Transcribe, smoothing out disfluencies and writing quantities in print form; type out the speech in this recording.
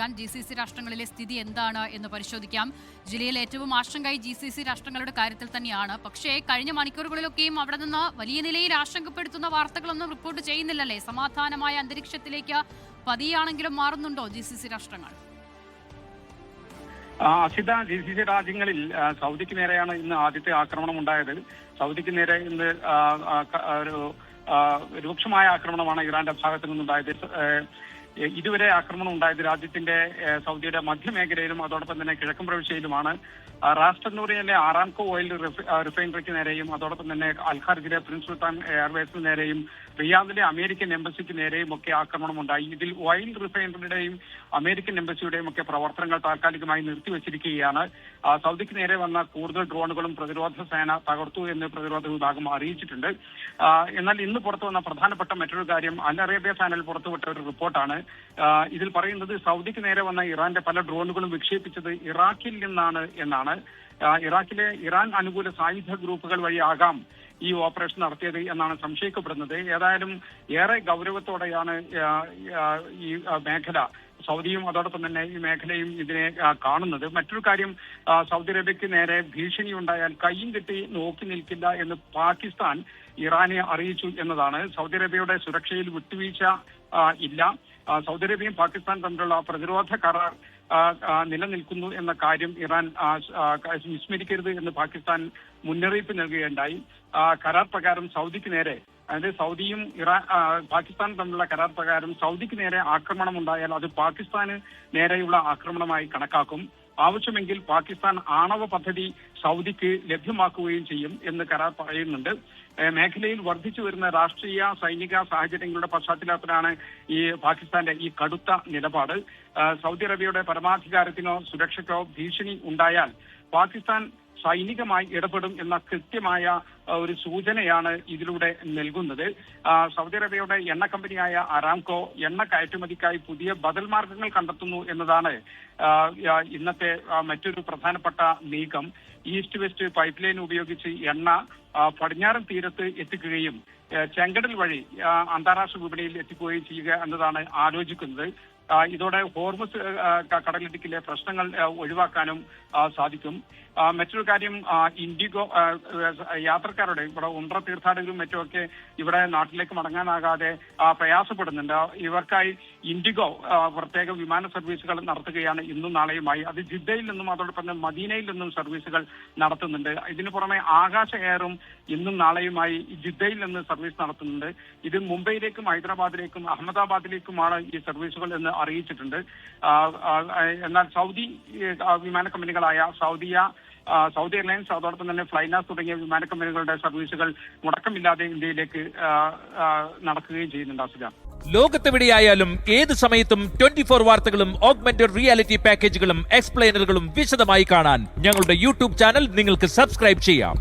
നൽകാൻ. GCC രാഷ്ട്രങ്ങളിലെ സ്ഥിതി എന്താണ് എന്ന് പരിശോധിക്കാം. ജില്ലയിൽ ഏറ്റവും ആശങ്കയായി GCC രാഷ്ട്രങ്ങളുടെ കാര്യത്തിൽ തന്നെയാണ്. പക്ഷേ കഴിഞ്ഞ മണിക്കൂറുകളിലൊക്കെയും അവിടെ നിന്ന് വലിയ നിലയിൽ ആശങ്കപ്പെടുത്തുന്ന വാർത്തകളൊന്നും റിപ്പോർട്ട് ചെയ്യുന്നില്ലല്ലേ? സമാധാനമായ അന്തരീക്ഷത്തിലേക്ക് പതിയാണെങ്കിലും മാറുന്നുണ്ടോ GCC രാഷ്ട്രങ്ങൾ? അസിത, GCC രാജ്യങ്ങളിൽ സൗദിക്ക് നേരെയാണ് ഇന്ന് ആദ്യത്തെ ആക്രമണം ഉണ്ടായത്. സൗദിക്ക് നേരെ ഇന്ന് ഒരു രൂക്ഷമായ ആക്രമണമാണ് ഇറാന്റെ ഭാഗത്തു നിന്നുണ്ടായത്. ഇതുവരെ ആക്രമണം ഉണ്ടായത് രാജ്യത്തിന്റെ സൗദിയുടെ മധ്യമേഖലയിലും അതോടൊപ്പം തന്നെ കിഴക്കൻ പ്രവിശ്യയിലുമാണ്. റാസ്റ്റന്നൂറിലെ ആറാംകോ ഓയിൽ റിഫൈനറിക്ക് നേരെയും അതോടൊപ്പം തന്നെ അൽഖർജിലെ പ്രിൻസ് സുൽത്താൻ എയർവേസിന് നേരെയും റിയാദിലെ അമേരിക്കൻ എംബസിക്ക് നേരെയും ഒക്കെ ആക്രമണം ഉണ്ടായി. ഇതിൽ ഓയിൽ റിഫൈനറിയുടെയും അമേരിക്കൻ എംബസിയുടെയും ഒക്കെ പ്രവർത്തനങ്ങൾ താൽക്കാലികമായി നിർത്തിവച്ചിരിക്കുകയാണ്. സൗദിക്ക് നേരെ വന്ന കൂടുതൽ ഡ്രോണുകളും പ്രതിരോധ സേന തകർത്തു എന്ന് പ്രതിരോധ വിഭാഗം അറിയിച്ചിട്ടുണ്ട്. എന്നാൽ ഇന്ന് പുറത്തു വന്ന പ്രധാനപ്പെട്ട മറ്റൊരു കാര്യം അൽ അറേബ്യ ചാനൽ പുറത്തുവിട്ട ഒരു റിപ്പോർട്ടാണ്. ഇതിൽ പറയുന്നത് സൗദിക്ക് നേരെ വന്ന ഇറാന്റെ പല ഡ്രോണുകളും വിക്ഷേപിച്ചത് ഇറാഖിൽ നിന്നാണ് എന്നാണ്. ഇറാഖിലെ ഇറാൻ അനുകൂല സായുധ ഗ്രൂപ്പുകൾ വഴിയാകാം ഈ ഓപ്പറേഷൻ നടത്തിയത് എന്നാണ് സംശയിക്കപ്പെടുന്നത്. ഏതായാലും ഏറെ ഗൗരവത്തോടെയാണ് ഈ മേഖല, സൗദിയും അതോടൊപ്പം തന്നെ ഈ മേഖലയും ഇതിനെ കാണുന്നത്. മറ്റൊരു കാര്യം, സൗദി അറേബ്യക്ക് നേരെ ഭീഷണി ഉണ്ടായാൽ കയ്യും കെട്ടി നോക്കി നിൽക്കില്ല എന്ന് പാകിസ്ഥാൻ ഇറാനെ അറിയിച്ചു എന്നതാണ്. സൗദി അറേബ്യയുടെ സുരക്ഷയിൽ വിട്ടുവീഴ്ച ഇല്ല. സൗദി അറേബ്യയും പാകിസ്ഥാൻ തമ്മിലുള്ള പ്രതിരോധ കരാർ നിലനിൽക്കുന്നു എന്ന കാര്യം ഇറാൻ വിസ്മരിക്കരുത് എന്ന് പാകിസ്ഥാൻ മുന്നറിയിപ്പ് നൽകുകയുണ്ടായി. കരാർ പ്രകാരം സൗദിക്ക് നേരെ, അതായത് സൗദിയും പാകിസ്ഥാനും തമ്മിലുള്ള കരാർ പ്രകാരം സൗദിക്ക് നേരെ ആക്രമണം ഉണ്ടായാൽ അത് പാകിസ്ഥാന് നേരെയുള്ള ആക്രമണമായി കണക്കാക്കും. ആവശ്യമെങ്കിൽ പാകിസ്ഥാൻ ആണവ പദ്ധതി സൗദിക്ക് ലഭ്യമാക്കുകയും ചെയ്യും എന്ന് കരാർ പറയുന്നുണ്ട്. മേഖലയിൽ വർദ്ധിച്ചു വരുന്ന രാഷ്ട്രീയ സൈനിക സാഹചര്യങ്ങളുടെ പശ്ചാത്തലത്തിലാണ് ഈ പാകിസ്ഥാന്റെ ഈ കടുത്ത നിലപാട്. സൗദി അറേബ്യയുടെ പരമാധികാരത്തിനോ സുരക്ഷയ്ക്കോ ഭീഷണി ഉണ്ടായാൽ പാകിസ്ഥാൻ സൈനികമായി ഇടപെടും എന്ന കൃത്യമായ ഒരു സൂചനയാണ് ഇതിലൂടെ നൽകുന്നത്. സൗദി അറേബ്യയുടെ എണ്ണ കമ്പനിയായ അരാംകോ എണ്ണ കയറ്റുമതിക്കായി പുതിയ ബദൽ മാർഗങ്ങൾ കണ്ടെത്തുന്നു എന്നതാണ് ഇന്നത്തെ മറ്റൊരു പ്രധാനപ്പെട്ട നീക്കം. ഈസ്റ്റ് വെസ്റ്റ് പൈപ്പ് ലൈൻ ഉപയോഗിച്ച് എണ്ണ പടിഞ്ഞാറൻ തീരത്ത് എത്തിക്കുകയും ചെങ്കടൽ വഴി അന്താരാഷ്ട്ര വിപണിയിൽ എത്തിക്കുകയും ചെയ്യുക എന്നതാണ് ആലോചിക്കുന്നത്. ഇതോടെ ഹോർമുസ് കടലിടുക്കിലെ പ്രശ്നങ്ങൾ ഒഴിവാക്കാനും സാധിക്കും. മറ്റൊരു കാര്യം, ഇൻഡിഗോ യാത്രക്കാരുടെ ഇവിടെ ഉംറ തീർത്ഥാടകരും മറ്റുമൊക്കെ ഇവിടെ നാട്ടിലേക്ക് മടങ്ങാനാകാതെ പ്രയാസപ്പെടുന്നുണ്ട്. ഇവർക്കായി ഇൻഡിഗോ പ്രത്യേക വിമാന സർവീസുകൾ നടത്തുകയാണ് ഇന്നും നാളെയുമായി. അത് ജിദ്ദയിൽ നിന്നും അതോടൊപ്പം തന്നെ മദീനയിൽ നിന്നും സർവീസുകൾ നടത്തുന്നുണ്ട്. ഇതിനു പുറമെ ആകാശ എയറും ഇന്നും നാളെയുമായി ജിദ്ദയിൽ നിന്ന് സർവീസ് നടത്തുന്നുണ്ട്. ഇത് മുംബൈയിലേക്കും ഹൈദരാബാദിലേക്കും അഹമ്മദാബാദിലേക്കുമാണ് ഈ സർവീസുകൾ എന്ന് അറിയിച്ചിട്ടുണ്ട്. എന്നാൽ സൗദി വിമാന കമ്പനികളായ സൗദി എയർലൈൻസ് അതോടൊപ്പം തന്നെ ഫ്ലൈനാസ് തുടങ്ങിയ വിമാന കമ്പനികളുടെ സർവീസുകൾ മുടക്കമില്ലാതെ ഇന്ത്യയിലേക്ക് നടക്കുകയും ചെയ്യുന്നുണ്ട്. അസുഖ ലോകത്തെവിടെയായാലും ഏത് സമയത്തും 24 വാർത്തകളും ഓഗ്മെന്റഡ് റിയാലിറ്റി പാക്കേജുകളും എക്സ്പ്ലെയിനറുകളും വിശദമായി കാണാൻ ഞങ്ങളുടെ യൂട്യൂബ് ചാനൽ നിങ്ങൾക്ക് സബ്സ്ക്രൈബ് ചെയ്യാം.